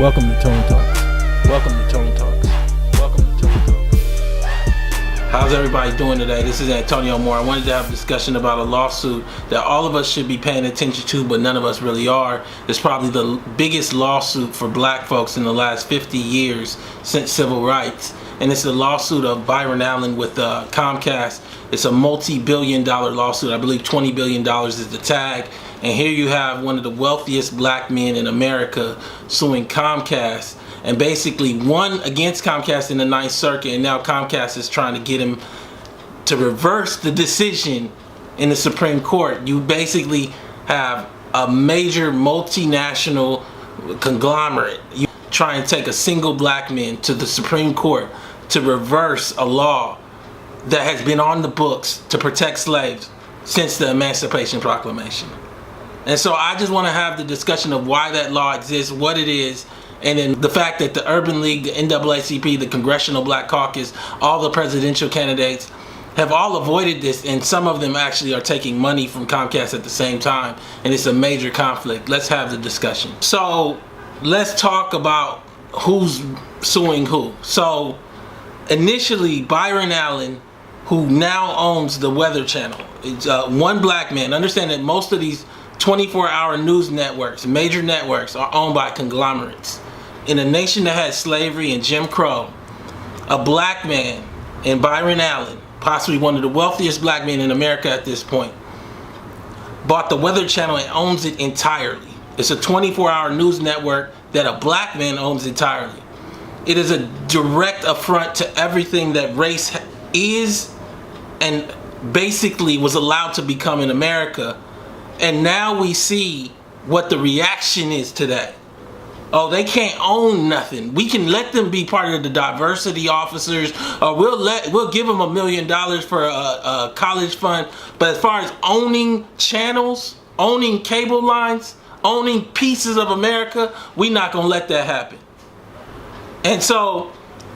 Welcome to Tony Talks. Welcome to Tony Talks. Welcome to Tony Talks. How's everybody doing today? This is Antonio Moore. I wanted to have a discussion about a lawsuit that all of us should be paying attention to, but none of us really are. It's probably the biggest lawsuit for black folks in the last 50 years since civil rights. And it's the lawsuit of Byron Allen with Comcast. It's a multi-billion-dollar lawsuit. I believe $20 billion is the tag. And here you have one of the wealthiest black men in America suing Comcast, and basically won against Comcast in the Ninth Circuit, and now Comcast is trying to get him to reverse the decision in the Supreme Court. You basically have a major multinational conglomerate. You try and take a single black man to the Supreme Court to reverse a law that has been on the books to protect slaves since the Emancipation Proclamation. And so I just want to have the discussion of why that law exists, what it is, and then the fact that the Urban League, the NAACP, the Congressional Black Caucus, all the presidential candidates have all avoided this, and some of them actually are taking money from Comcast at the same time, and it's a major conflict. Let's have the discussion. So let's talk about who's suing who. So initially, Byron Allen, who now owns the Weather Channel, it's one black man. Understand that most of these 24-hour news networks, major networks, are owned by conglomerates. In a nation that had slavery and Jim Crow, a black man in Byron Allen, possibly one of the wealthiest black men in America at this point, bought the Weather Channel and owns it entirely. It's a 24-hour news network that a black man owns entirely. It is a direct affront to everything that race is and basically was allowed to become in America. And now we see what the reaction is today. Oh, they can't own nothing. We can let them be part of the diversity officers, or we'll give them $1 million for a college fund. But as far as owning channels, owning cable lines, owning pieces of America, we're not gonna let that happen. And so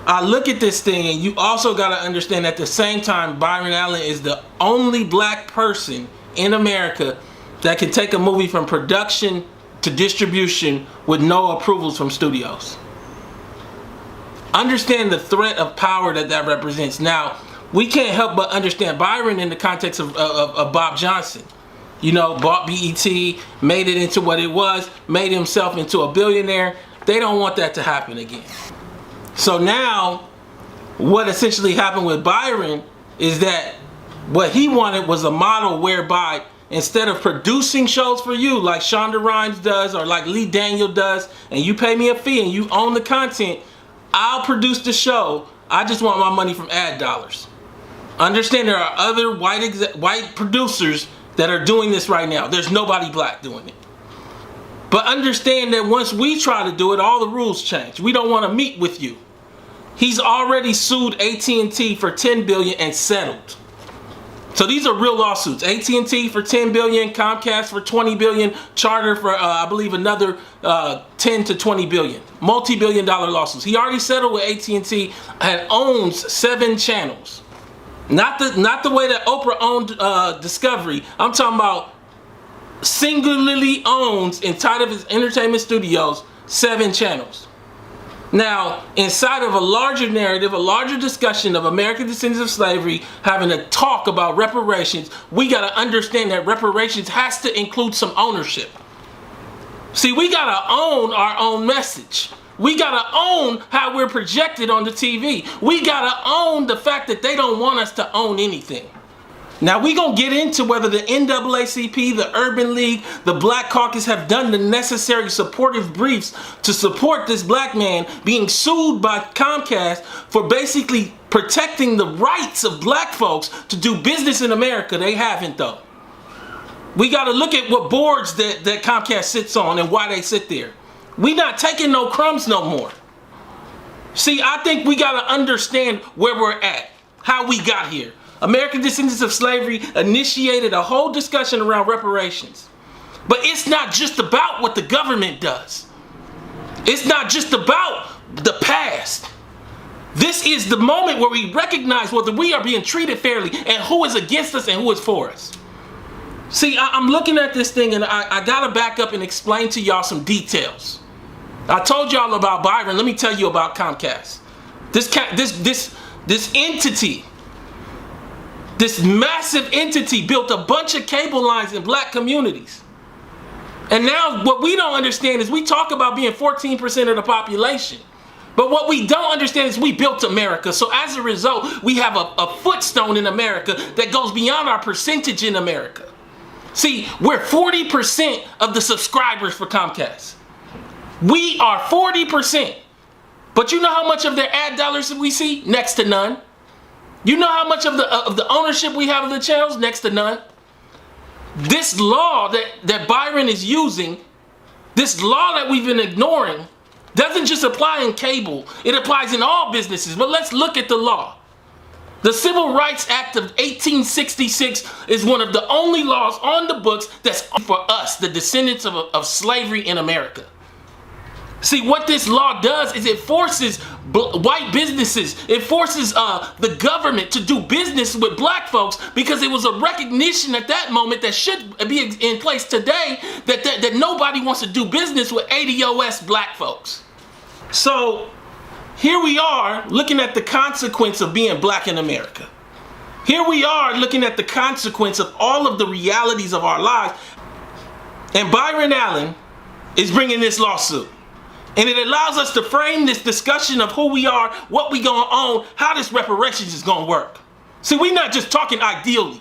I look at this thing, and you also got to understand at the same time, Byron Allen is the only black person in America that can take a movie from production to distribution with no approvals from studios. Understand the threat of power that represents. Now, we can't help but understand Byron in the context of Bob Johnson. You know, bought BET, made it into what it was, made himself into a billionaire. They don't want that to happen again. So now, what essentially happened with Byron is that what he wanted was a model whereby instead of producing shows for you like Shonda Rhimes does or like Lee Daniel does, and you pay me a fee and you own the content, I'll produce the show. I just want my money from ad dollars. Understand there are other white producers that are doing this right now. There's nobody black doing it. But understand that once we try to do it, all the rules change. We don't want to meet with you. He's already sued AT&T for $10 billion and settled. So these are real lawsuits. AT&T for $10 billion, Comcast for $20 billion, Charter for I believe another $10 to $20 billion. Multi-billion-dollar lawsuits. He already settled with AT&T and owns 7 channels. Not the way that Oprah owned Discovery. I'm talking about singularly owns inside of his entertainment studios 7 channels. Now, inside of a larger narrative, a larger discussion of American descendants of slavery, having a talk about reparations, we got to understand that reparations has to include some ownership. See, we got to own our own message. We got to own how we're projected on the TV. We got to own the fact that they don't want us to own anything. Now, we're going to get into whether the NAACP, the Urban League, the Black Caucus have done the necessary supportive briefs to support this black man being sued by Comcast for basically protecting the rights of black folks to do business in America. They haven't, though. We got to look at what boards that Comcast sits on and why they sit there. We're not taking no crumbs no more. See, I think we got to understand where we're at, how we got here. American descendants of slavery initiated a whole discussion around reparations. But it's not just about what the government does. It's not just about the past. This is the moment where we recognize whether we are being treated fairly and who is against us and who is for us. See, I'm looking at this thing and I gotta back up and explain to y'all some details. I told y'all about Byron. Let me tell you about Comcast. This entity, this massive entity built a bunch of cable lines in black communities. And now what we don't understand is we talk about being 14% of the population. But what we don't understand is we built America. So as a result, we have a footstone in America that goes beyond our percentage in America. See, we're 40% of the subscribers for Comcast. We are 40%. But you know how much of their ad dollars we see? Next to none. You know how much of the ownership we have of the channels? Next to none. This law that Byron is using, this law that we've been ignoring, doesn't just apply in cable. It applies in all businesses. But let's look at the law. The Civil Rights Act of 1866 is one of the only laws on the books that's for us, the descendants of slavery in America. See, what this law does is it forces white businesses, it forces the government to do business with black folks, because it was a recognition at that moment that should be in place today that nobody wants to do business with ADOS black folks. So here we are looking at the consequence of being black in America. Here we are looking at the consequence of all of the realities of our lives. And Byron Allen is bringing this lawsuit. And it allows us to frame this discussion of who we are, what we gonna own, how this reparations is gonna work. See, we're not just talking ideally.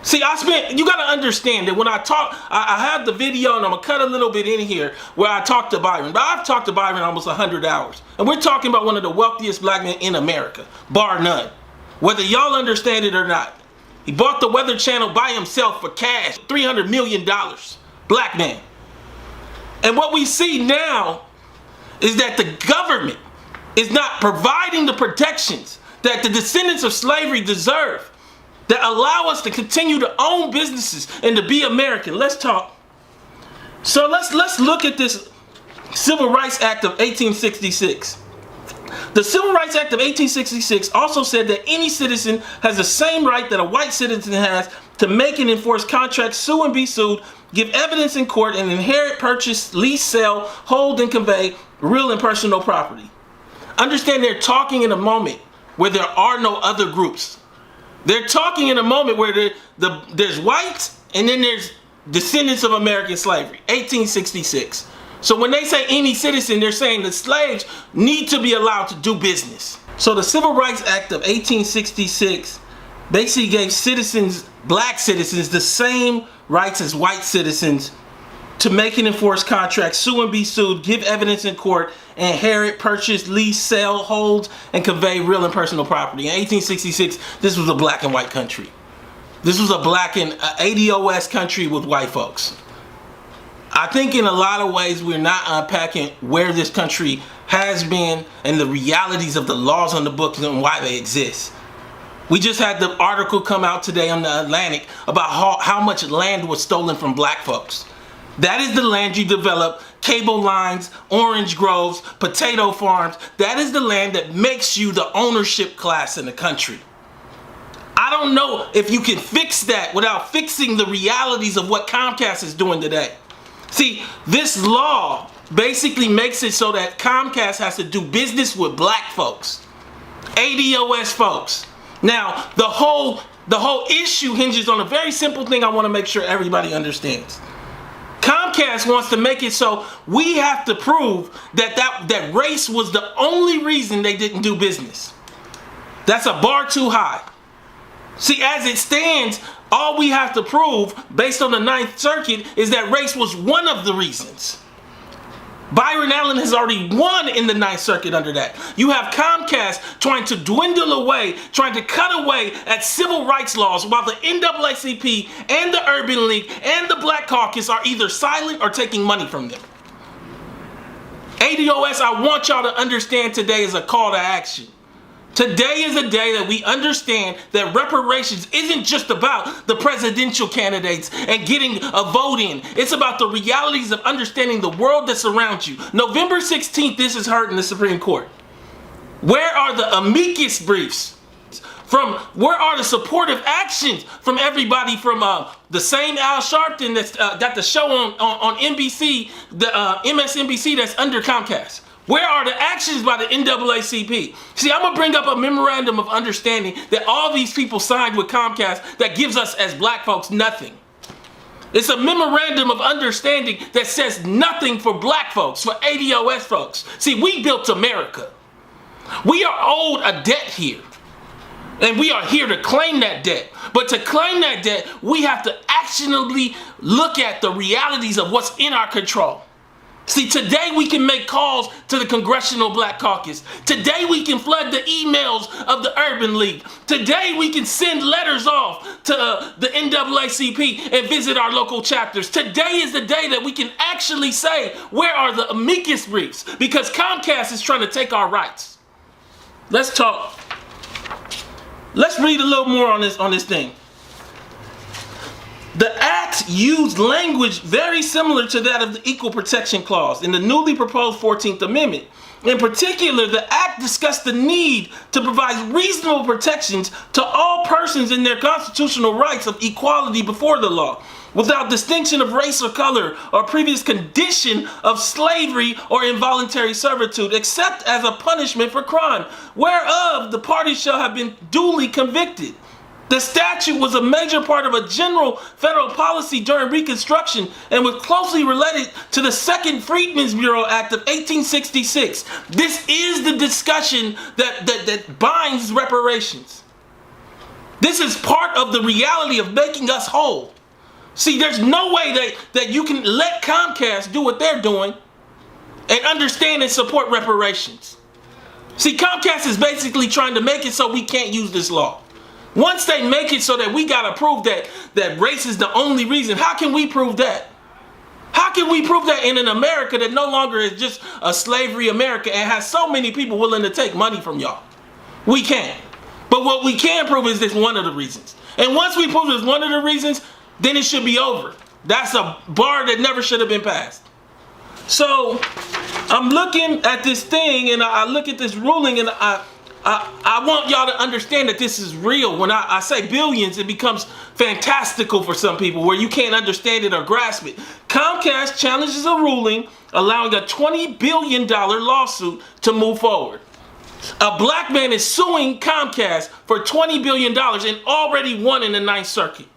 See, you gotta understand that when I talk, I have the video and I'm gonna cut a little bit in here where I talk to Byron. But I've talked to Byron almost 100 hours. And we're talking about one of the wealthiest black men in America, bar none. Whether y'all understand it or not. He bought the Weather Channel by himself for cash, $300 million, black man. And what we see now is that the government is not providing the protections that the descendants of slavery deserve, that allow us to continue to own businesses and to be American. Let's talk. So let's look at this Civil Rights Act of 1866. The Civil Rights Act of 1866 also said that any citizen has the same right that a white citizen has to make and enforce contracts, sue and be sued, give evidence in court, and inherit, purchase, lease, sell, hold, and convey real and personal property. Understand, they're talking in a moment where there are no other groups. They're talking in a moment where there's whites and then there's descendants of American slavery, 1866. So when they say any citizen, they're saying the slaves need to be allowed to do business. So the Civil Rights Act of 1866 basically gave citizens, black citizens, the same rights as white citizens to make and enforce contracts, sue and be sued, give evidence in court, inherit, purchase, lease, sell, hold, and convey real and personal property. In 1866, this was a black and white country. This was a black and ADOS country with white folks. I think in a lot of ways we're not unpacking where this country has been and the realities of the laws on the books and why they exist. We just had the article come out today on the Atlantic about how much land was stolen from black folks. That is the land you develop, cable lines, orange groves, potato farms. That is the land that makes you the ownership class in the country. I don't know if you can fix that without fixing the realities of what Comcast is doing today. See, this law basically makes it so that Comcast has to do business with black folks, ADOS folks. Now, the whole issue hinges on a very simple thing I want to make sure everybody understands. Comcast wants to make it so we have to prove that race was the only reason they didn't do business. That's a bar too high. See, as it stands, all we have to prove, based on the Ninth Circuit, is that race was one of the reasons. Byron Allen has already won in the Ninth Circuit under that. You have Comcast trying to dwindle away, trying to cut away at civil rights laws, while the NAACP and the Urban League and the Black Caucus are either silent or taking money from them. ADOS, I want y'all to understand today is a call to action. Today is a day that we understand that reparations isn't just about the presidential candidates and getting a vote in. It's about the realities of understanding the world that surrounds you. November 16th, this is heard in the Supreme Court. Where are the amicus briefs Where are the supportive actions from everybody from the same Al Sharpton that's got the show on NBC, the MSNBC that's under Comcast? Where are the actions by the NAACP? See, I'm going to bring up a memorandum of understanding that all these people signed with Comcast that gives us as black folks nothing. It's a memorandum of understanding that says nothing for black folks, for ADOS folks. See, we built America. We are owed a debt here. And we are here to claim that debt. But to claim that debt, we have to actionably look at the realities of what's in our control. See, today we can make calls to the Congressional Black Caucus. Today we can flood the emails of the Urban League. Today we can send letters off to the NAACP and visit our local chapters. Today is the day that we can actually say, where are the amicus briefs? Because Comcast is trying to take our rights. Let's talk. Let's read a little more on this thing. The act used language very similar to that of the Equal Protection Clause in the newly proposed 14th Amendment. In particular, the act discussed the need to provide reasonable protections to all persons in their constitutional rights of equality before the law, without distinction of race or color or previous condition of slavery or involuntary servitude, except as a punishment for crime, whereof the parties shall have been duly convicted. The statute was a major part of a general federal policy during Reconstruction and was closely related to the Second Freedmen's Bureau Act of 1866. This is the discussion that binds reparations. This is part of the reality of making us whole. See, there's no way that you can let Comcast do what they're doing and understand and support reparations. See, Comcast is basically trying to make it so we can't use this law. Once they make it so that we gotta prove that race is the only reason, how can we prove that? How can we prove that in an America that no longer is just a slavery America and has so many people willing to take money from y'all? We can't. But what we can prove is this one of the reasons. And once we prove it's one of the reasons, then it should be over. That's a bar that never should have been passed. So I'm looking at this thing and I look at this ruling and I want y'all to understand that this is real. When I say billions, it becomes fantastical for some people where you can't understand it or grasp it. Comcast challenges a ruling allowing a $20 billion lawsuit to move forward. A black man is suing Comcast for $20 billion and already won in the Ninth Circuit.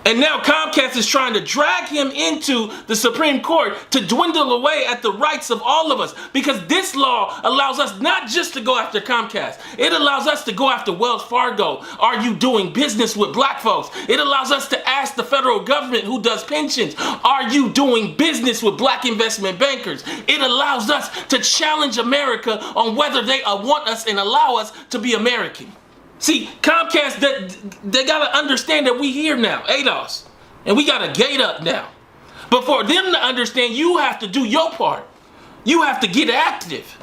And now Comcast is trying to drag him into the Supreme Court to dwindle away at the rights of all of us. Because this law allows us not just to go after Comcast. It allows us to go after Wells Fargo. Are you doing business with black folks? It allows us to ask the federal government who does pensions, are you doing business with black investment bankers? It allows us to challenge America on whether they want us and allow us to be American. See, Comcast, they got to understand that we here now, ADOS, and we got a gate up now. But for them to understand, you have to do your part. You have to get active.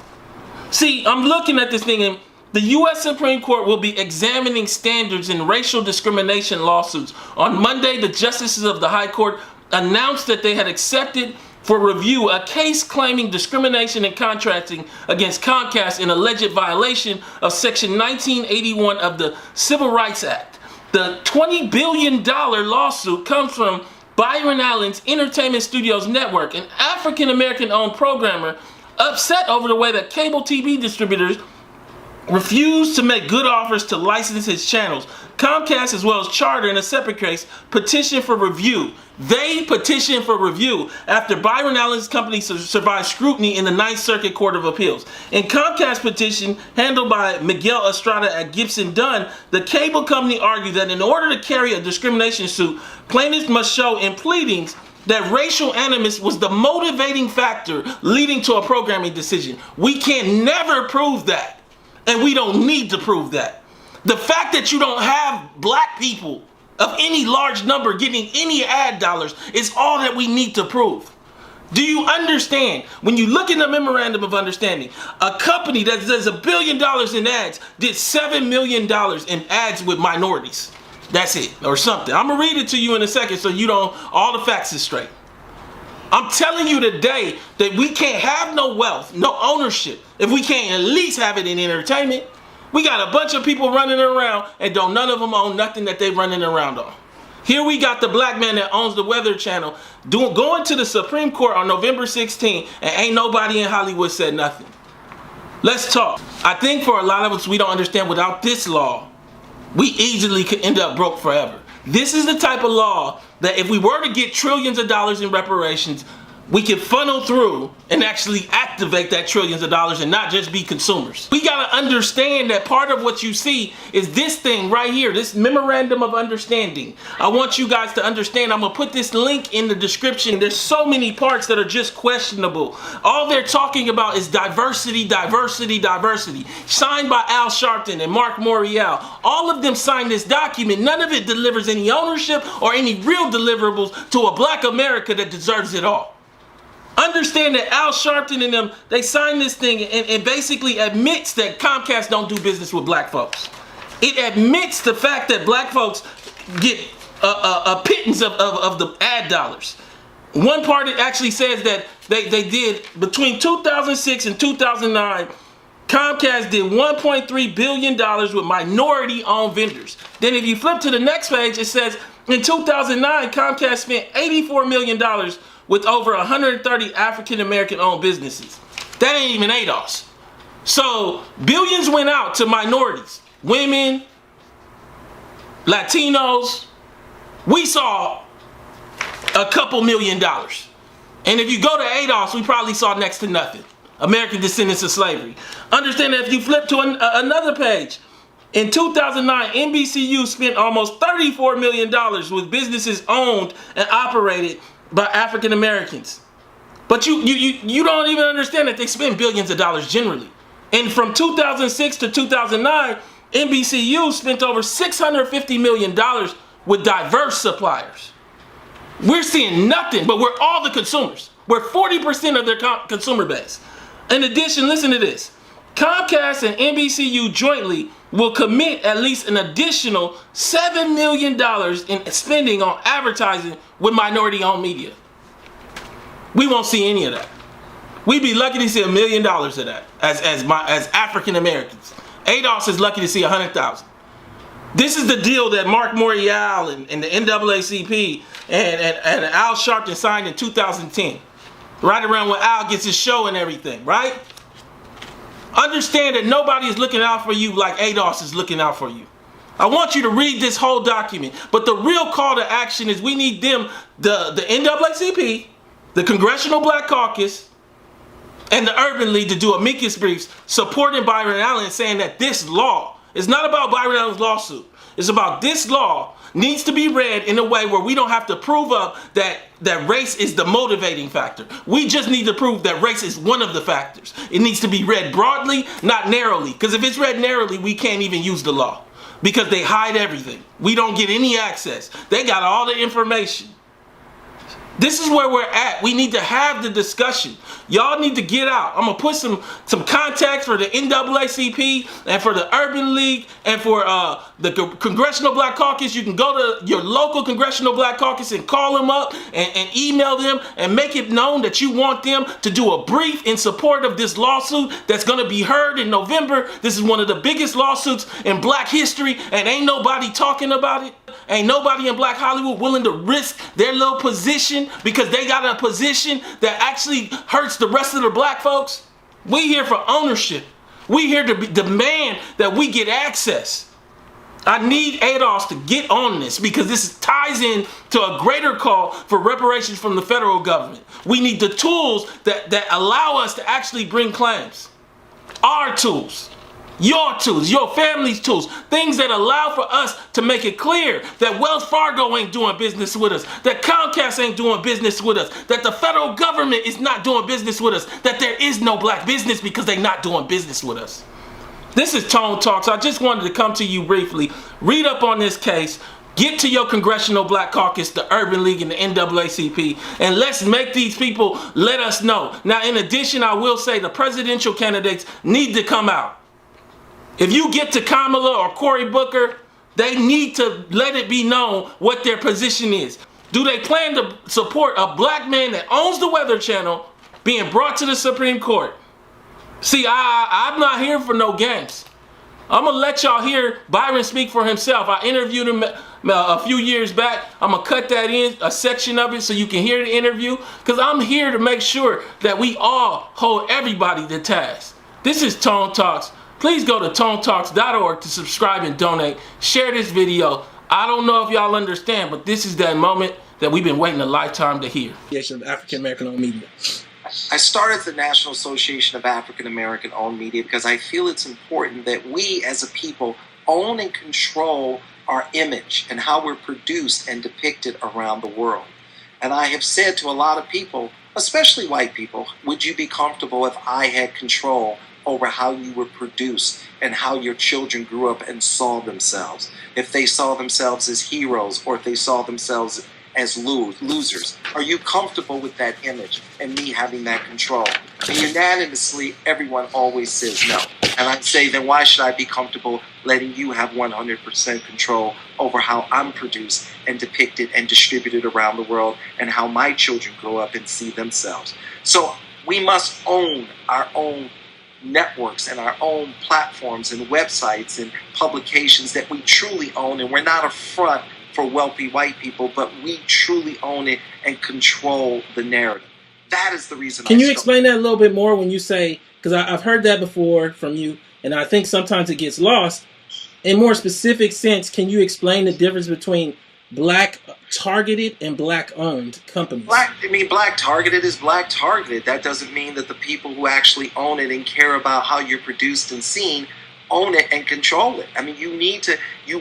See, I'm looking at this thing, and the U.S. Supreme Court will be examining standards in racial discrimination lawsuits. On Monday, the justices of the High Court announced that they had accepted for review a case claiming discrimination in contracting against Comcast in alleged violation of Section 1981 of the Civil Rights Act. The $20 billion lawsuit comes from Byron Allen's Entertainment Studios Network, an African-American owned programmer upset over the way that cable TV distributors refused to make good offers to license his channels. Comcast, as well as Charter, in a separate case, petitioned for review. They petitioned for review after Byron Allen's company survived scrutiny in the Ninth Circuit Court of Appeals. In Comcast's petition, handled by Miguel Estrada at Gibson Dunn, the cable company argued that in order to carry a discrimination suit, plaintiffs must show in pleadings that racial animus was the motivating factor leading to a programming decision. We can never prove that, and we don't need to prove that. The fact that you don't have black people of any large number getting any ad dollars is all that we need to prove. Do you understand? When you look in the memorandum of understanding, a company that does $1 billion in ads did $7 million in ads with minorities. That's it, or something. I'm gonna read it to you in a second so you don't, all the facts is straight. I'm telling you today that we can't have no wealth, no ownership, if we can't at least have it in entertainment. We got a bunch of people running around and don't none of them own nothing that they running around on. Here we got the black man that owns the Weather Channel going to the Supreme Court on November 16th, and ain't nobody in Hollywood said nothing. Let's talk. I think for a lot of us, we don't understand without this law, we easily could end up broke forever. This is the type of law that if we were to get trillions of dollars in reparations, we can funnel through and actually activate that trillions of dollars and not just be consumers. We gotta understand that part of what you see is this thing right here, this memorandum of understanding. I want you guys to understand. I'm gonna put this link in the description. There's so many parts that are just questionable. All they're talking about is diversity, diversity, diversity. Signed by Al Sharpton and Mark Morial. All of them signed this document. None of it delivers any ownership or any real deliverables to a black America that deserves it all. Understand that Al Sharpton and them, they signed this thing and basically admits that Comcast don't do business with black folks. It admits the fact that black folks get a pittance of the ad dollars. One part it actually says that they did between 2006 and 2009, Comcast did $1.3 billion with minority-owned vendors. Then if you flip to the next page, it says in 2009, Comcast spent $84 million with over 130 African-American owned businesses. That ain't even ADOS. So billions went out to minorities, women, Latinos. We saw a couple $1 million. And if you go to ADOS, we probably saw next to nothing. American descendants of slavery. Understand that if you flip to another page, in 2009, NBCU spent almost $34 million with businesses owned and operated by African Americans. But you don't even understand that they spend billions of dollars generally. And from 2006 to 2009, NBCU spent over $650 million with diverse suppliers. We're seeing nothing, but we're all the consumers. We're 40% of their consumer base. In addition, listen to this. Comcast and NBCU jointly will commit at least an additional $7 million in spending on advertising with minority-owned media. We won't see any of that. We'd be lucky to see $1 million of that as African Americans. ADOS is lucky to see 100,000. This is the deal that Mark Morial and the NAACP and Al Sharpton signed in 2010. Right around when Al gets his show and everything, right? Understand that nobody is looking out for you like ADOS is looking out for you. I want you to read this whole document, but the real call to action is we need them, the NAACP, the Congressional Black Caucus, and the Urban League to do amicus briefs supporting Byron Allen, saying that this law is not about Byron Allen's lawsuit. It's about this law needs to be read in a way where we don't have to prove up that race is the motivating factor. We just need to prove that race is one of the factors. It needs to be read broadly, not narrowly. Because if it's read narrowly, we can't even use the law. Because they hide everything. We don't get any access. They got all the information. This is where we're at. We need to have the discussion. Y'all need to get out. I'm going to put some contacts for the NAACP and for the Urban League and for the Congressional Black Caucus. You can go to your local Congressional Black Caucus and call them up and email them and make it known that you want them to do a brief in support of this lawsuit that's going to be heard in November. This is one of the biggest lawsuits in black history, and ain't nobody talking about it. Ain't nobody in black Hollywood willing to risk their little position because they got a position that actually hurts the rest of the black folks. We here for ownership. We here to demand that we get access. I need ADOS to get on this because this ties in to a greater call for reparations from the federal government. We need the tools that allow us to actually bring claims. Our tools. Your tools, your family's tools, things that allow for us to make it clear that Wells Fargo ain't doing business with us, that Comcast ain't doing business with us, that the federal government is not doing business with us, that there is no black business because they're not doing business with us. This is Tone Talks. I just wanted to come to you briefly, read up on this case, get to your Congressional Black Caucus, the Urban League, and the NAACP, and let's make these people let us know. Now, in addition, I will say the presidential candidates need to come out. If you get to Kamala or Cory Booker, they need to let it be known what their position is. Do they plan to support a black man that owns the Weather Channel being brought to the Supreme Court? See, I'm not here for no games. I'm gonna let y'all hear Byron speak for himself. I interviewed him a few years back. I'm gonna cut that in, a section of it, so you can hear the interview, because I'm here to make sure that we all hold everybody to task. This is Tone Talks. Please go to tonetalks.org to subscribe and donate. Share this video. I don't know if y'all understand, but this is that moment that we've been waiting a lifetime to hear. Of African American owned media. I started the National Association of African American Owned Media because I feel it's important that we as a people own and control our image and how we're produced and depicted around the world. And I have said to a lot of people, especially white people, would you be comfortable if I had control over how you were produced and how your children grew up and saw themselves? If they saw themselves as heroes or if they saw themselves as losers. Are you comfortable with that image and me having that control? And unanimously, everyone always says no. And I say, then why should I be comfortable letting you have 100% control over how I'm produced and depicted and distributed around the world and how my children grow up and see themselves? So we must own our own networks and our own platforms and websites and publications that we truly own, and we're not a front for wealthy white people, but we truly own it and control the narrative. That is the reason. Can you explain that a little bit more when you say, because I've heard that before from you, and I think sometimes it gets lost. In more specific sense, can you explain the difference between black targeted and black owned companies? Black targeted is black targeted. That doesn't mean that the people who actually own it and care about how you're produced and seen own it and control it. I mean, you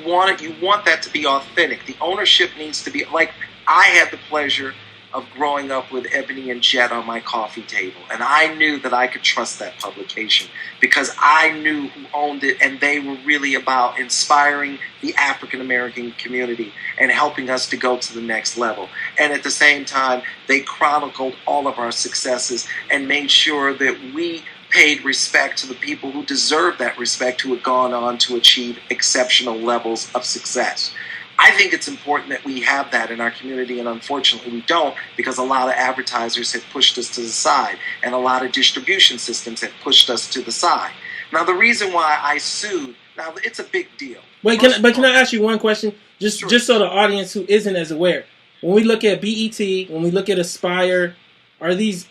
want that to be authentic. The ownership needs to be, like, I had the pleasure of growing up with Ebony and Jet on my coffee table, and I knew that I could trust that publication because I knew who owned it, and they were really about inspiring the African American community and helping us to go to the next level. And at the same time, they chronicled all of our successes and made sure that we paid respect to the people who deserve that respect, who had gone on to achieve exceptional levels of success. I think it's important that we have that in our community, and unfortunately we don't, because a lot of advertisers have pushed us to the side, and a lot of distribution systems have pushed us to the side. Now, the reason why I sued, now it's a big deal. Wait, can I ask you one question? Just so the audience who isn't as aware. When we look at BET, when we look at Aspire, are these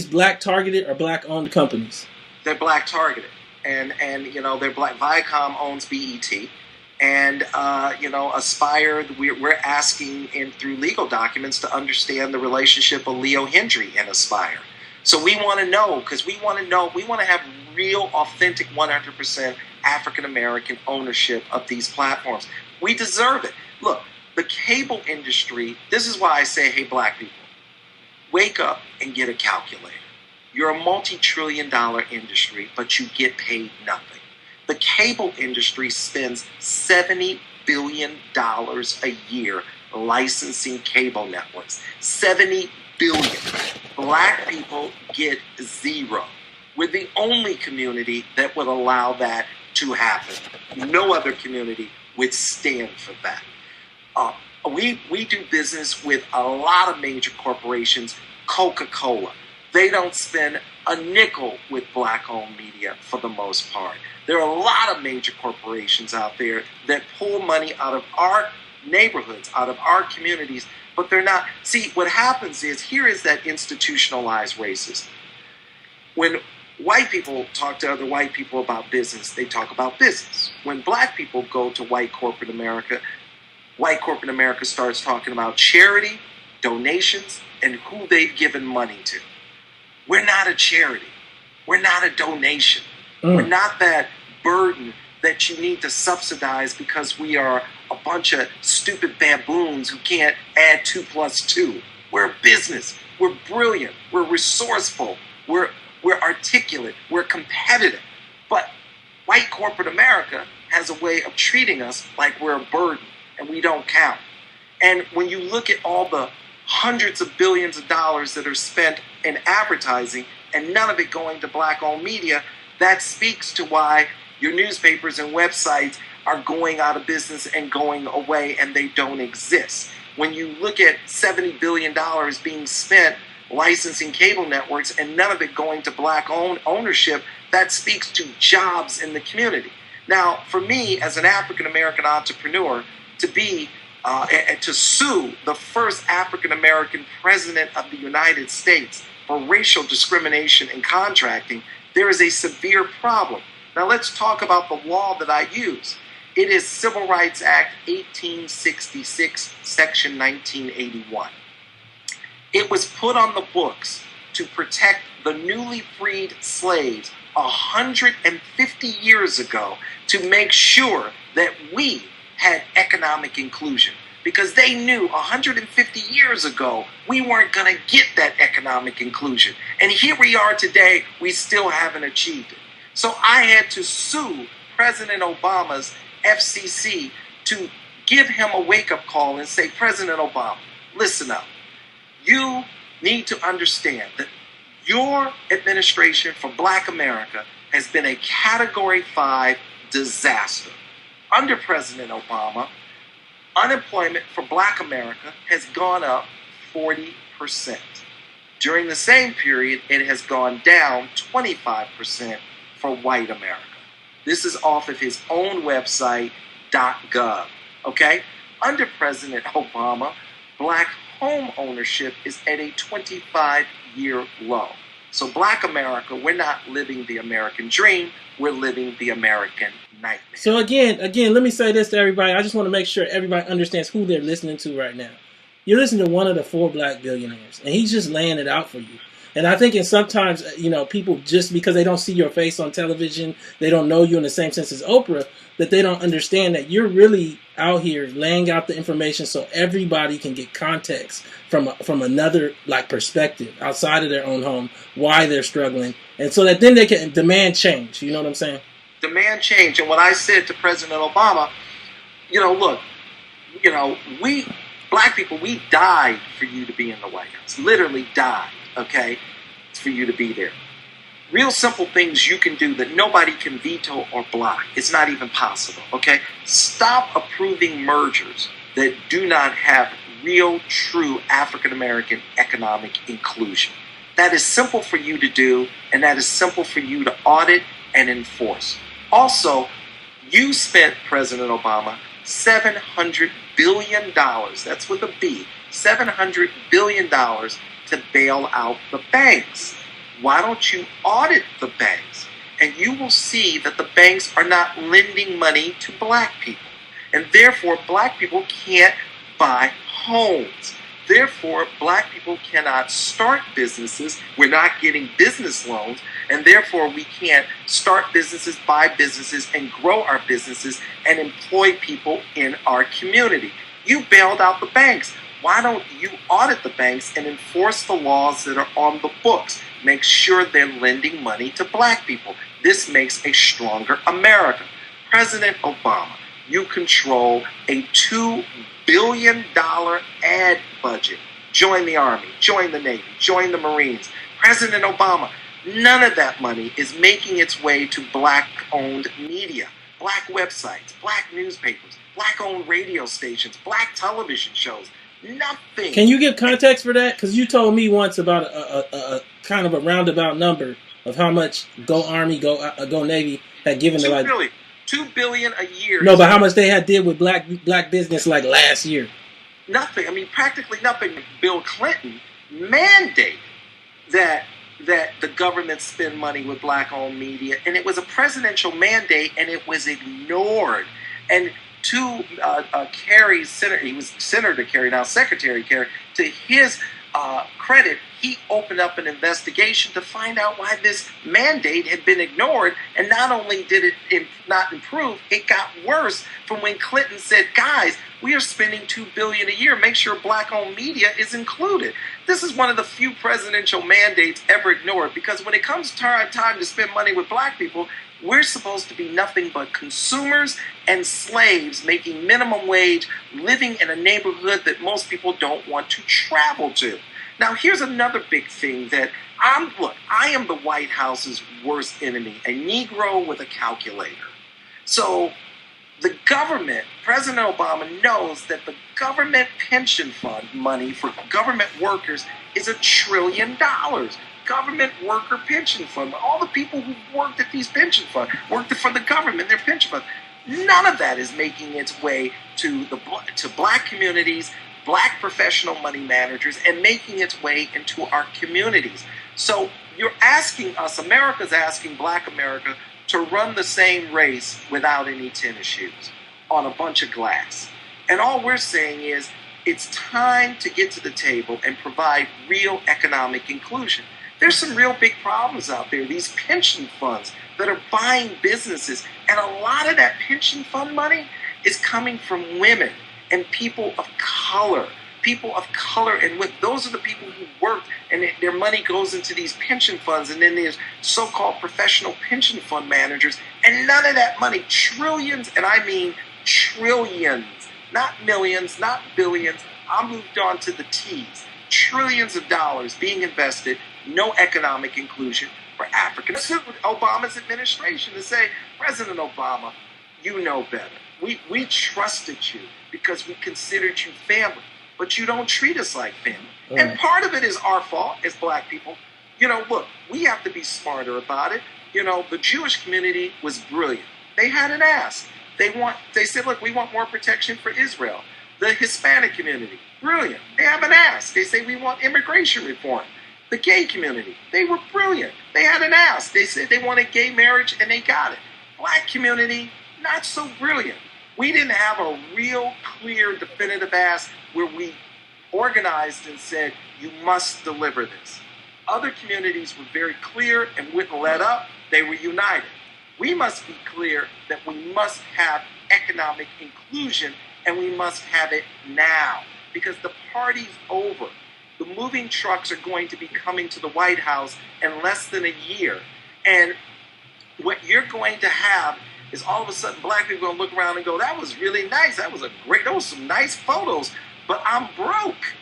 black targeted or black owned companies? They're black targeted, and they're black. Viacom owns BET, and Aspire. We're asking through legal documents to understand the relationship of Leo Hendry and Aspire. So we want to know, because we want to have real, authentic, 100% African American ownership of these platforms. We deserve it. Look, the cable industry. This is why I say, hey, black people, wake up and get a calculator. You're a multi-trillion-dollar industry, but you get paid nothing. The cable industry spends $70 billion a year licensing cable networks. $70 billion. Black people get zero. We're the only community that would allow that to happen. No other community would stand for that. We do business with a lot of major corporations. Coca-Cola, they don't spend a nickel with black-owned media for the most part. There are a lot of major corporations out there that pull money out of our neighborhoods, out of our communities, but they're not. See, what happens is, here is that institutionalized racism. When white people talk to other white people about business, they talk about business. When black people go to white corporate America starts talking about charity, donations, and who they've given money to. We're not a charity. We're not a donation. We're not that burden that you need to subsidize because we are a bunch of stupid baboons who can't add 2 + 2. We're a business. We're brilliant. We're resourceful. We're articulate. We're competitive. But white corporate America has a way of treating us like we're a burden and we don't count. And when you look at all the hundreds of billions of dollars that are spent in advertising and none of it going to black-owned media, that speaks to why your newspapers and websites are going out of business and going away, and they don't exist. When you look at $70 billion being spent licensing cable networks and none of it going to black ownership, that speaks to jobs in the community. Now, for me, as an African-American entrepreneur, to sue the first African-American president of the United States for racial discrimination in contracting, there is a severe problem. Now, let's talk about the law that I use. It is Civil Rights Act 1866, Section 1981. It was put on the books to protect the newly freed slaves 150 years ago, to make sure that we had economic inclusion, because they knew 150 years ago we weren't going to get that economic inclusion. And here we are today, we still haven't achieved it. So I had to sue President Obama's FCC to give him a wake-up call and say, President Obama, listen up. You need to understand that your administration for Black America has been a Category 5 disaster. Under President Obama, unemployment for Black America has gone up 40%. During the same period, it has gone down 25% for white America. This is off of his own website, .gov. Okay? Under President Obama, Black home ownership is at a 25-year low. So Black America, we're not living the American dream, we're living the American nightmare. So again, let me say this to everybody. I just want to make sure everybody understands who they're listening to right now. You're listening to one of the 4 Black billionaires, and he's just laying it out for you. And I think sometimes, people, just because they don't see your face on television, they don't know you in the same sense as Oprah, that they don't understand that you're really out here laying out the information so everybody can get context from another perspective outside of their own home, why they're struggling, and so that then they can demand change. You know what I'm saying? Demand change. And what I said to President Obama, look, we Black people, we died for you to be in the White House. Literally died, okay, for you to be there. Real simple things you can do that nobody can veto or block. It's not even possible, okay? Stop approving mergers that do not have real, true African-American economic inclusion. That is simple for you to do, and that is simple for you to audit and enforce. Also, you spent, President Obama, $700 billion, that's with a B, $700 billion to bail out the banks. Why don't you audit the banks? And you will see that the banks are not lending money to Black people. And therefore, Black people can't buy homes. Therefore, Black people cannot start businesses. We're not getting business loans. And therefore, we can't start businesses, buy businesses, and grow our businesses and employ people in our community. You bailed out the banks. Why don't you audit the banks and enforce the laws that are on the books? Make sure they're lending money to Black people. This makes a stronger America. President Obama, you control a $2 billion ad budget. Join the Army, join the Navy, join the Marines. President Obama, none of that money is making its way to Black-owned media, Black websites, Black newspapers, Black-owned radio stations, Black television shows. Nothing. Can you give context for that? Because you told me once about a kind of a roundabout number of how much Go Army, Go Navy had given to $2 billion a year. No, but how much they had did with black business last year? Nothing. I mean, practically nothing. Bill Clinton mandated that the government spend money with Black-owned media, and it was a presidential mandate, and it was ignored. And to Kerry's senator, he was Senator Kerry, now Secretary Kerry, to his credit, he opened up an investigation to find out why this mandate had been ignored. And not only did it not improve, it got worse from when Clinton said, guys, we are spending $2 billion a year. Make sure Black-owned media is included. This is one of the few presidential mandates ever ignored, because when it comes time to spend money with Black people, we're supposed to be nothing but consumers and slaves making minimum wage, living in a neighborhood that most people don't want to travel to. Now, here's another big thing that I am the White House's worst enemy, a Negro with a calculator. So the government, President Obama knows that the government pension fund money for government workers is $1 trillion. government worker pension fund, all the people who worked at these pension funds, worked for the government, their pension funds. None of that is making its way to black communities, black professional money managers, and making its way into our communities. So you're asking us, America's asking black America to run the same race without any tennis shoes on a bunch of glass. And all we're saying is it's time to get to the table and provide real economic inclusion. There's some real big problems out there. These pension funds that are buying businesses, and a lot of that pension fund money is coming from women and people of color. People of color, and those are the people who work, and their money goes into these pension funds, and then there's so-called professional pension fund managers, and none of that money, trillions, and I mean trillions, not millions, not billions, I moved on to the T's, trillions of dollars being invested, no economic inclusion for African. Obama's administration to say, President Obama, you know better. We trusted you because we considered you family. But you don't treat us like family. And part of it is our fault as black people. Look, we have to be smarter about it. The Jewish community was brilliant. They had an ask. They said, look, we want more protection for Israel. The Hispanic community, brilliant. They have an ask. They say we want immigration reform. The gay community, they were brilliant. They had an ask. They said they wanted gay marriage, and they got it. Black community, not so brilliant. We didn't have a real clear, definitive ask where we organized and said, you must deliver this. Other communities were very clear and wouldn't let up. They were united. We must be clear that we must have economic inclusion, and we must have it now because the party's over. The moving trucks are going to be coming to the White House in less than a year. And what you're going to have is all of a sudden black people are going to look around and go, that was really nice. Those were some nice photos, but I'm broke.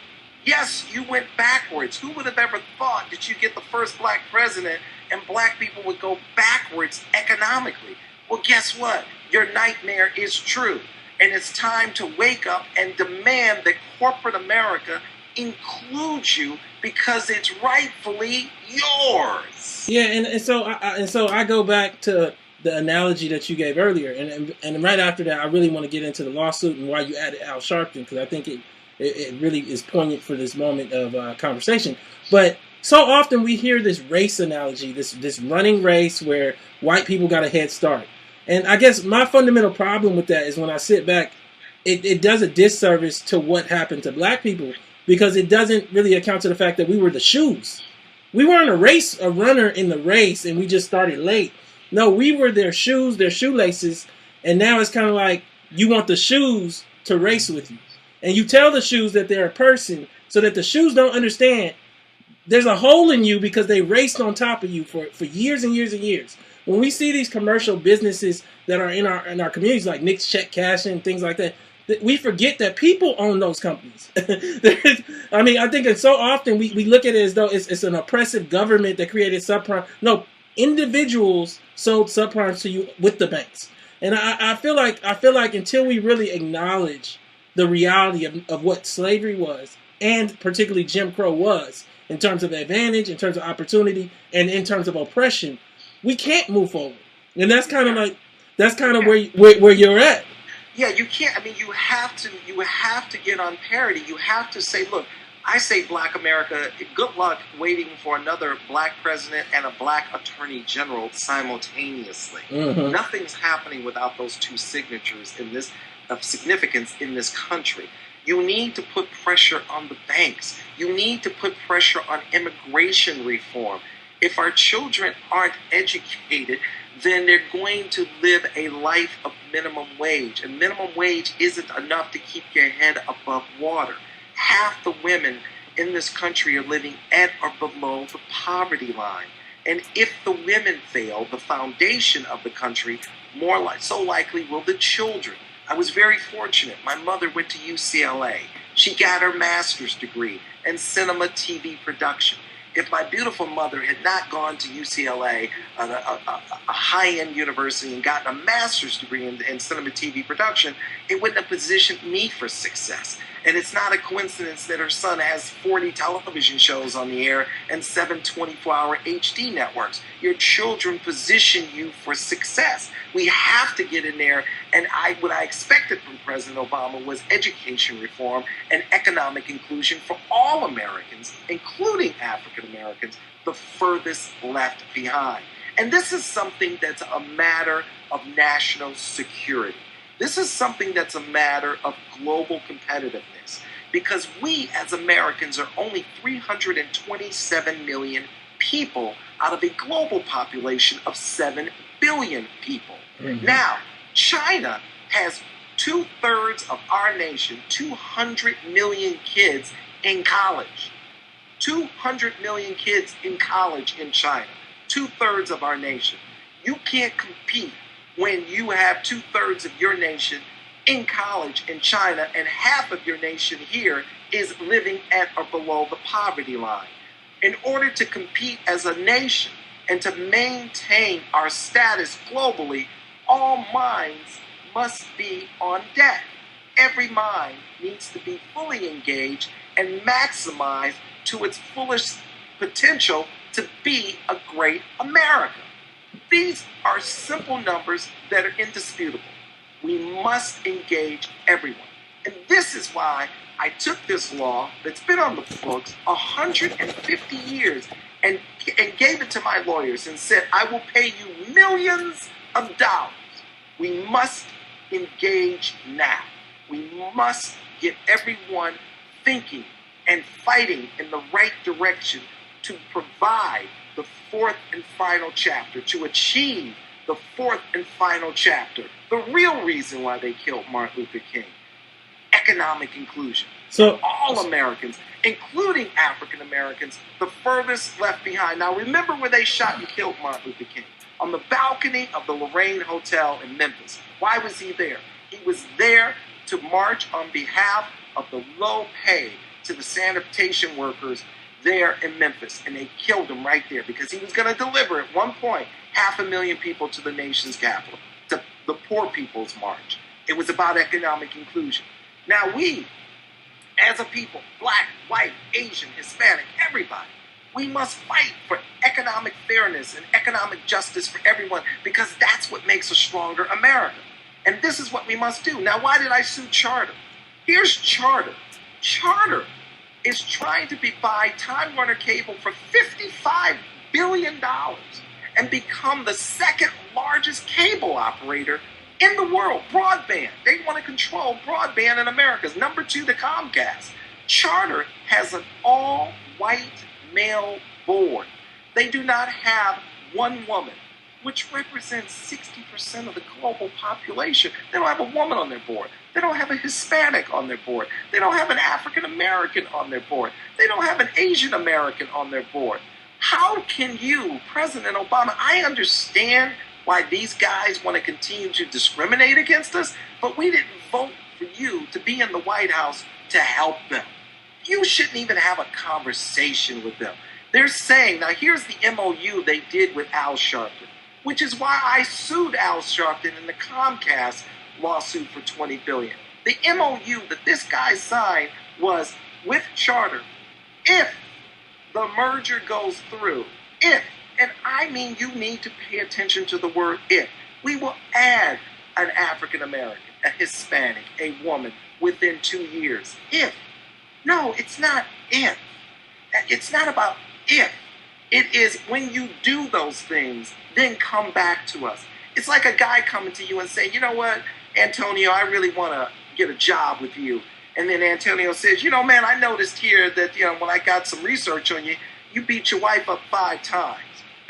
Yes, you went backwards. Who would have ever thought that you get the first black president and black people would go backwards economically? Well, guess what? Your nightmare is true. And it's time to wake up and demand that corporate America includes you because it's rightfully yours. Yeah, and so I go back to the analogy that you gave earlier, and right after that, I really want to get into the lawsuit and why you added Al Sharpton, because I think it really is poignant for this moment of conversation. But so often we hear this race analogy, this running race where white people got a head start, and I guess my fundamental problem with that is when I sit back, it does a disservice to what happened to black people because it doesn't really account to the fact that we were the shoes. We weren't a runner in the race, and we just started late. No, we were their shoes, their shoelaces, and now it's kind of like you want the shoes to race with you. And you tell the shoes that they're a person so that the shoes don't understand there's a hole in you because they raced on top of you for years and years and years. When we see these commercial businesses that are in our communities like Nick's Check Cashing and things like that, we forget that people own those companies. I think it's so often we look at it as though it's an oppressive government that created subprime. No, individuals sold subprimes to you with the banks. And I feel like until we really acknowledge the reality of what slavery was, and particularly Jim Crow was, in terms of advantage, in terms of opportunity, and in terms of oppression, we can't move forward. And that's kind of where you're at. Yeah, you can't. You have to get on parity. You have to say, look, I say black America, good luck waiting for another black president and a black attorney general simultaneously. Mm-hmm. Nothing's happening without those two signatures of significance in this country. You need to put pressure on the banks. You need to put pressure on immigration reform. If our children aren't educated, then they're going to live a life of minimum wage. And minimum wage isn't enough to keep your head above water. Half the women in this country are living at or below the poverty line. And if the women fail, the foundation of the country, so likely will the children. I was very fortunate. My mother went to UCLA. She got her master's degree in cinema TV production. If my beautiful mother had not gone to UCLA, a high-end university, and gotten a master's degree in cinema TV production, it wouldn't have positioned me for success. And it's not a coincidence that her son has 40 television shows on the air and 7 24-hour HD networks. Your children position you for success. We have to get in there. And what I expected from President Obama was education reform and economic inclusion for all Americans, including African Americans, the furthest left behind. And this is something that's a matter of national security. This is something that's a matter of global competitiveness, because we as Americans are only 327 million people out of a global population of 7 billion people. Mm-hmm. Now, China has 2/3 of our nation, 200 million kids in college. 200 million kids in college in China. 2/3 of our nation. You can't compete when you have 2/3 of your nation in college in China and half of your nation here is living at or below the poverty line. In order to compete as a nation and to maintain our status globally, all minds must be on deck. Every mind needs to be fully engaged and maximized to its fullest potential to be a great America. These are simple numbers that are indisputable. We must engage everyone. And this is why I took this law that's been on the books 150 years and gave it to my lawyers and said, I will pay you millions of dollars. We must engage now. We must get everyone thinking and fighting in the right direction to provide the fourth and final chapter, to achieve the fourth and final chapter. The real reason why they killed Martin Luther King. Economic inclusion. So all Americans, including African Americans, the furthest left behind. Now remember where they shot and killed Martin Luther King? On the balcony of the Lorraine Hotel in Memphis. Why was he there? He was there to march on behalf of the low pay to the sanitation workers there in Memphis, and they killed him right there because he was going to deliver at one point 500,000 people to the nation's capital, to the Poor People's March. It was about economic inclusion. Now we, as a people, black, white, Asian, Hispanic, everybody, we must fight for economic fairness and economic justice for everyone, because that's what makes a stronger America. And this is what we must do. Now, why did I sue Charter? Here's Charter. Charter is trying to buy Time Warner Cable for $55 billion and become the second largest cable operator in the world. Broadband. They want to control broadband in America. Number 2 to Comcast. Charter has an all-white male board. They do not have one woman, which represents 60% of the global population. They don't have a woman on their board. They don't have a Hispanic on their board. They don't have an African American on their board. They don't have an Asian American on their board. How can you, President Obama, I understand why these guys want to continue to discriminate against us, but we didn't vote for you to be in the White House to help them. You shouldn't even have a conversation with them. They're saying, now here's the MOU they did with Al Sharpton, which is why I sued Al Sharpton in the Comcast lawsuit for $20 billion. The MOU that this guy signed was with Charter. If the merger goes through, if, and I mean you need to pay attention to the word if, we will add an African American, a Hispanic, a woman within 2 years. If. No, it's not if. It's not about if. It is when you do those things, then come back to us. It's like a guy coming to you and saying, you know what, Antonio, I really want to get a job with you. And then Antonio says, you know, man, I noticed here that, you know, when I got some research on you, you beat your wife up 5 times.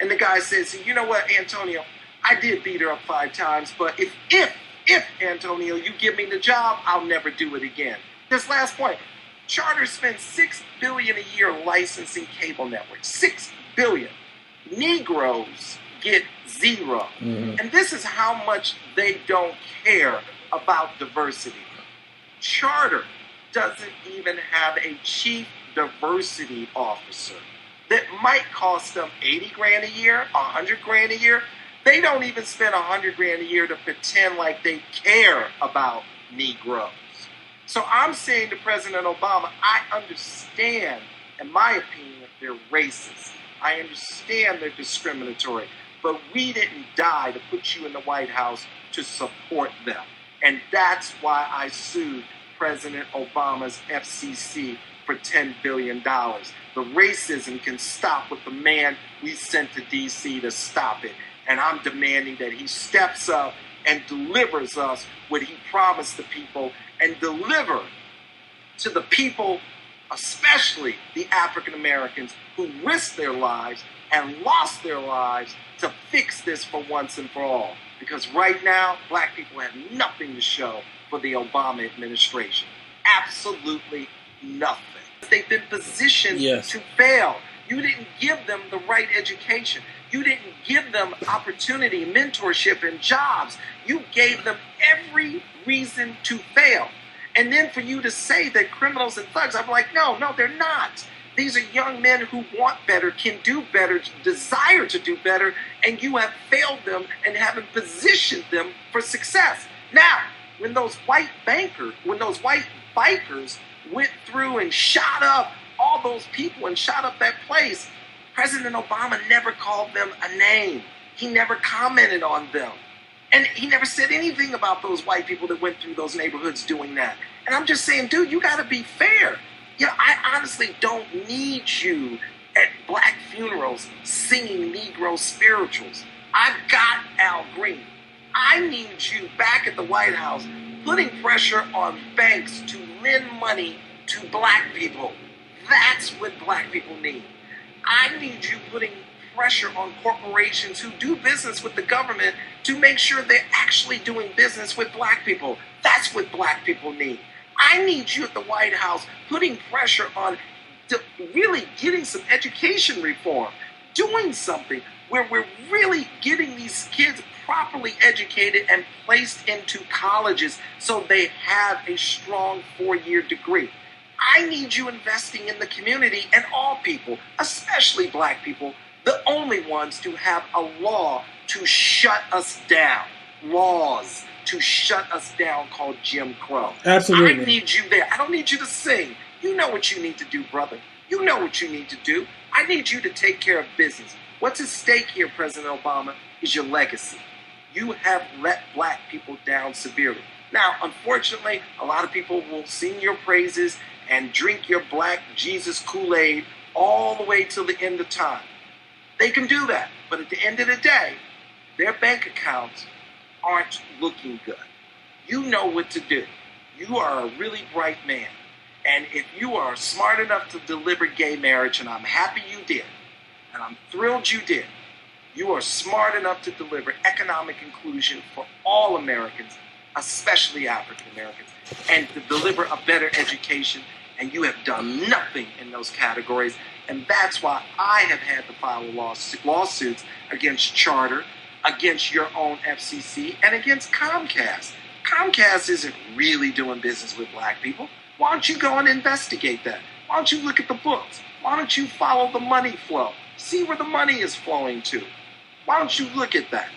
And the guy says, you know what, Antonio, I did beat her up 5 times, but if Antonio, you give me the job, I'll never do it again. This last point, Charter spends $6 billion a year licensing cable networks. $6 billion. Negroes get 0. Mm-hmm. And this is how much they don't care about diversity. Charter doesn't even have a chief diversity officer. That might cost them 80 grand a year, 100 grand a year. They don't even spend 100 grand a year to pretend like they care about Negroes. So I'm saying to President Obama, I understand, in my opinion, they're racist. I understand they're discriminatory. But we didn't die to put you in the White House to support them. And that's why I sued President Obama's FCC for $10 billion. The racism can stop with the man we sent to D.C. to stop it. And I'm demanding that he steps up and delivers us what he promised the people, and deliver to the people, especially the African Americans who risked their lives and lost their lives to fix this for once and for all. Because right now, black people have nothing to show for the Obama administration. Absolutely nothing. They've been positioned to fail. You didn't give them the right education. You didn't give them opportunity, mentorship, and jobs. You gave them every reason to fail. And then for you to say that criminals and thugs, I'm like, no, they're not. These are young men who want better, can do better, desire to do better, and you have failed them and haven't positioned them for success. Now, when those white bikers went through and shot up all those people and shot up that place, President Obama never called them a name. He never commented on them. And he never said anything about those white people that went through those neighborhoods doing that. And I'm just saying, dude, you got to be fair. I honestly don't need you at black funerals singing Negro spirituals. I've got Al Green. I need you back at the White House putting pressure on banks to lend money to black people. That's what black people need. I need you putting pressure on corporations who do business with the government to make sure they're actually doing business with black people. That's what black people need. I need you at the White House putting pressure on really getting some education reform, doing something where we're really getting these kids properly educated and placed into colleges so they have a strong 4-year degree. I need you investing in the community and all people, especially black people, the only ones to have a law to shut us down. Laws to shut us down called Jim Crow. Absolutely. I need you there. I don't need you to sing. You know what you need to do, brother. You know what you need to do. I need you to take care of business. What's at stake here, President Obama, is your legacy. You have let black people down severely. Now, unfortunately, a lot of people will sing your praises and drink your black Jesus Kool-Aid all the way till the end of time. They can do that, but at the end of the day, their bank accounts aren't looking good. You know what to do. You are a really bright man. And if you are smart enough to deliver gay marriage, and I'm happy you did, and I'm thrilled you did, you are smart enough to deliver economic inclusion for all Americans, especially African Americans, and to deliver a better education, and you have done nothing in those categories. And that's why I have had to file lawsuits against Charter, against your own FCC, and against Comcast. Comcast isn't really doing business with black people. Why don't you go and investigate that? Why don't you look at the books? Why don't you follow the money flow? See where the money is flowing to. Why don't you look at that?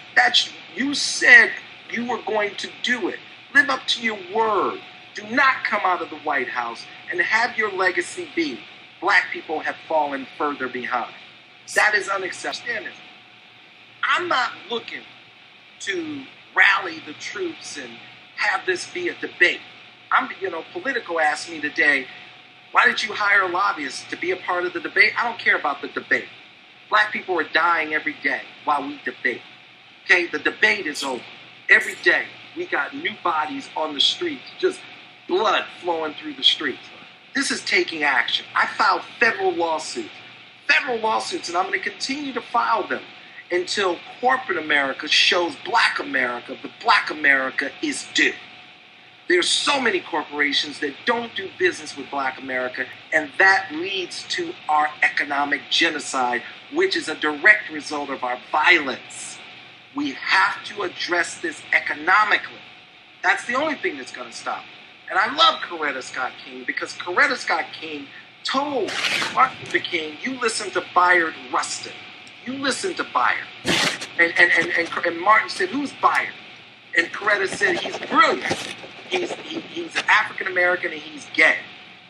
You said you were going to do it. Live up to your word. Do not come out of the White House and have your legacy be black people have fallen further behind. That is unacceptable. I'm not looking to rally the troops and have this be a debate. Politico asked me today, why did you hire lobbyists to be a part of the debate? I don't care about the debate. Black people are dying every day while we debate. Okay, the debate is over. Every day we got new bodies on the streets, just blood flowing through the streets. This is taking action. I filed federal lawsuits, and I'm going to continue to file them until corporate America shows black America that black America is due. There's so many corporations that don't do business with black America, and that leads to our economic genocide, which is a direct result of our violence. We have to address this economically. That's the only thing that's going to stop it. And I love Coretta Scott King because Coretta Scott King told Martin Luther King, you listen to Bayard Rustin. You listen to Bayard. And Martin said, who's Bayard? And Coretta said, he's brilliant. He's African American and he's gay.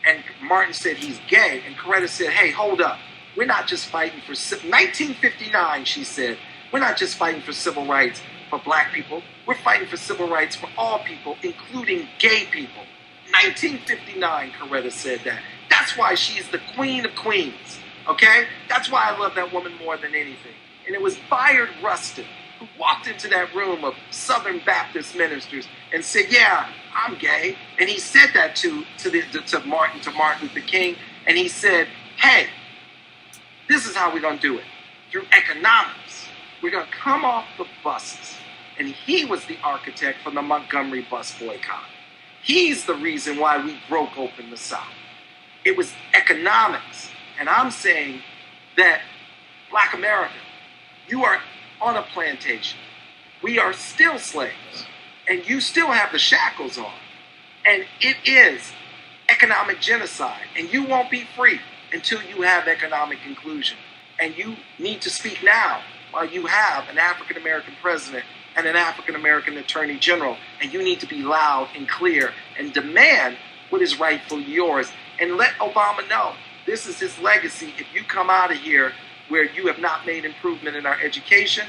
And Martin said, he's gay. And Coretta said, hey, hold up. We're not just fighting for 1959, she said. We're not just fighting for civil rights for black people. We're fighting for civil rights for all people, including gay people. 1959, Coretta said that. That's why she's the queen of queens, okay? That's why I love that woman more than anything. And it was Bayard Rustin who walked into that room of Southern Baptist ministers and said, yeah, I'm gay. And he said that to Martin Luther King. And he said, hey, this is how we're going to do it. Through economics. We're going to come off the buses. And he was the architect for the Montgomery bus boycott. He's the reason why we broke open the South. It was economics. And I'm saying that Black America, you are on a plantation. We are still slaves. And you still have the shackles on. And it is economic genocide. And you won't be free until you have economic inclusion. And you need to speak now while you have an African American president and an African American attorney general. And you need to be loud and clear and demand what is rightfully yours. And let Obama know this is his legacy. If you come out of here where you have not made improvement in our education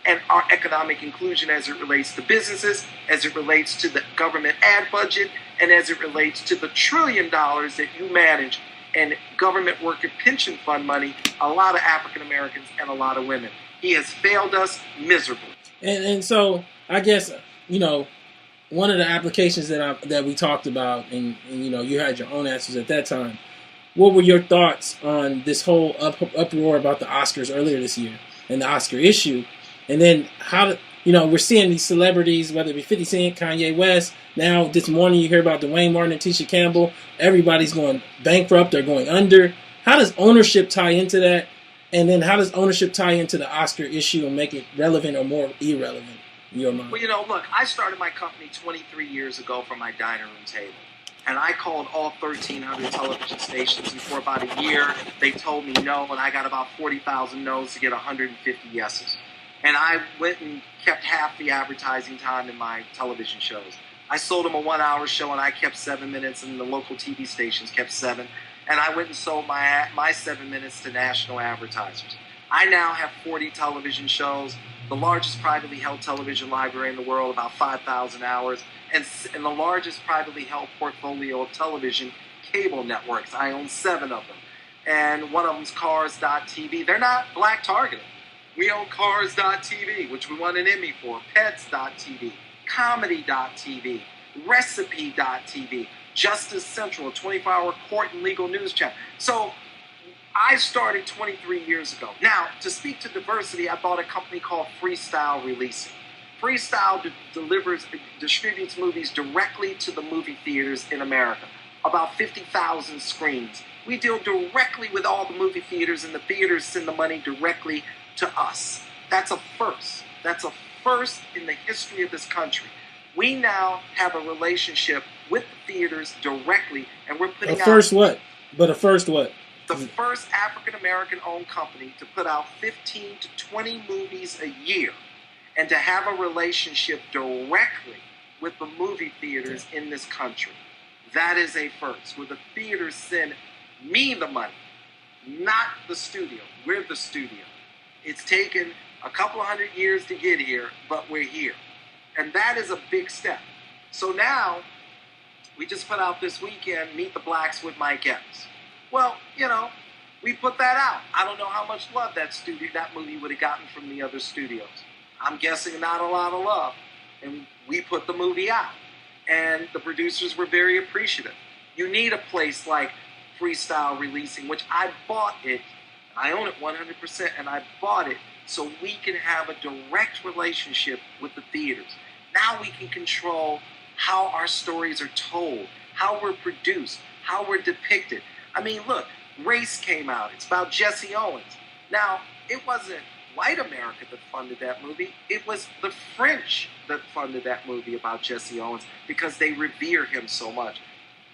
and our economic inclusion as it relates to businesses, as it relates to the government ad budget, and as it relates to the $1 trillion that you manage and government worker pension fund money, a lot of African Americans and a lot of women. He has failed us miserably. And so I guess, you know, one of the applications that we talked about, and you know, you had your own answers at that time. What were your thoughts on this whole uproar about the Oscars earlier this year and the Oscar issue? And then how, you know, we're seeing these celebrities, whether it be 50 Cent, Kanye West. Now this morning you hear about Dwayne Martin and Tisha Campbell. Everybody's going bankrupt. They're going under. How does ownership tie into that? And then how does ownership tie into the Oscar issue and make it relevant or more irrelevant in your mind? Well, you know, look, I started my company 23 years ago from my dining room table. And I called all 1,300 television stations. And for about a year, they told me no. And I got about 40,000 no's to get 150 yeses. And I went and kept half the advertising time in my television shows. I sold them a 1-hour show, and I kept 7 minutes, and the local TV stations kept 7. And I went and sold my 7 minutes to national advertisers. I now have 40 television shows, the largest privately held television library in the world, about 5,000 hours, and the largest privately held portfolio of television cable networks. I own 7 of them. And one of them's Cars.tv. They're not black targeted. We own Cars.tv, which we won an Emmy for, Pets.tv, Comedy.tv, Recipe.tv, Justice Central, a 24-hour court and legal news channel. So I started 23 years ago. Now, to speak to diversity, I bought a company called Freestyle Releasing. Freestyle distributes movies directly to the movie theaters in America, about 50,000 screens. We deal directly with all the movie theaters, and the theaters send the money directly to us. That's a first. That's a first in the history of this country. We now have a relationship with the theaters directly, and we're putting out... A first what? The first African-American owned company to put out 15 to 20 movies a year and to have a relationship directly with the movie theaters in this country. That is a first, where the theaters send me the money, not the studio. We're the studio. It's taken a couple of 100 years to get here, but we're here. And that is a big step. So now, we just put out this weekend, Meet the Blacks with Mike Epps. Well, you know, we put that out. I don't know how much love that movie would have gotten from the other studios. I'm guessing not a lot of love. And we put the movie out. And the producers were very appreciative. You need a place like Freestyle Releasing, which I bought it. I own it 100%, and I bought it so we can have a direct relationship with the theaters. Now we can control how our stories are told, how we're produced, how we're depicted. I mean, look, Race came out. It's about Jesse Owens. Now, it wasn't white America that funded that movie. It was the French that funded that movie about Jesse Owens because they revere him so much.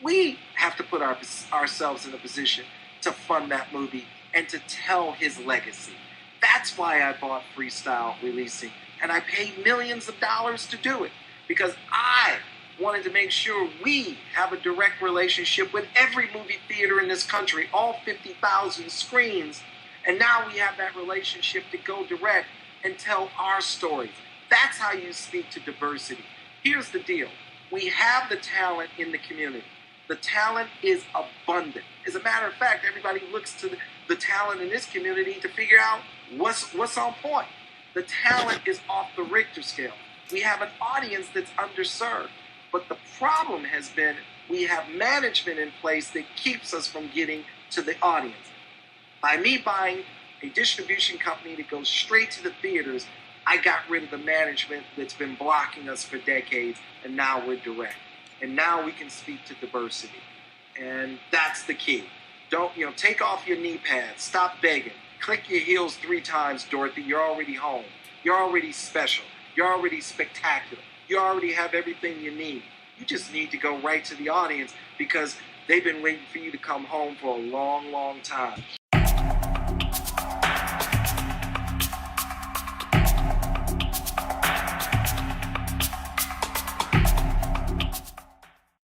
We have to put ourselves in a position to fund that movie and to tell his legacy. That's why I bought Freestyle Releasing, and I paid millions of dollars to do it. because I wanted to make sure we have a direct relationship with every movie theater in this country, all 50,000 screens. And now we have that relationship to go direct and tell our stories. That's how you speak to diversity. Here's the deal. We have the talent in the community. The talent is abundant. As a matter of fact, everybody looks to the talent in this community to figure out what's on point. The talent is off the Richter scale. We have an audience that's underserved. But the problem has been we have management in place that keeps us from getting to the audience. By me buying a distribution company that goes straight to the theaters, I got rid of the management that's been blocking us for decades, and now we're direct. And now we can speak to diversity. And that's the key. Don't, take off your knee pads. Stop begging. Click your heels 3 times, Dorothy. You're already home. You're already special. You're already spectacular. You already have everything you need. You just need to go right to the audience because they've been waiting for you to come home for a long, long time.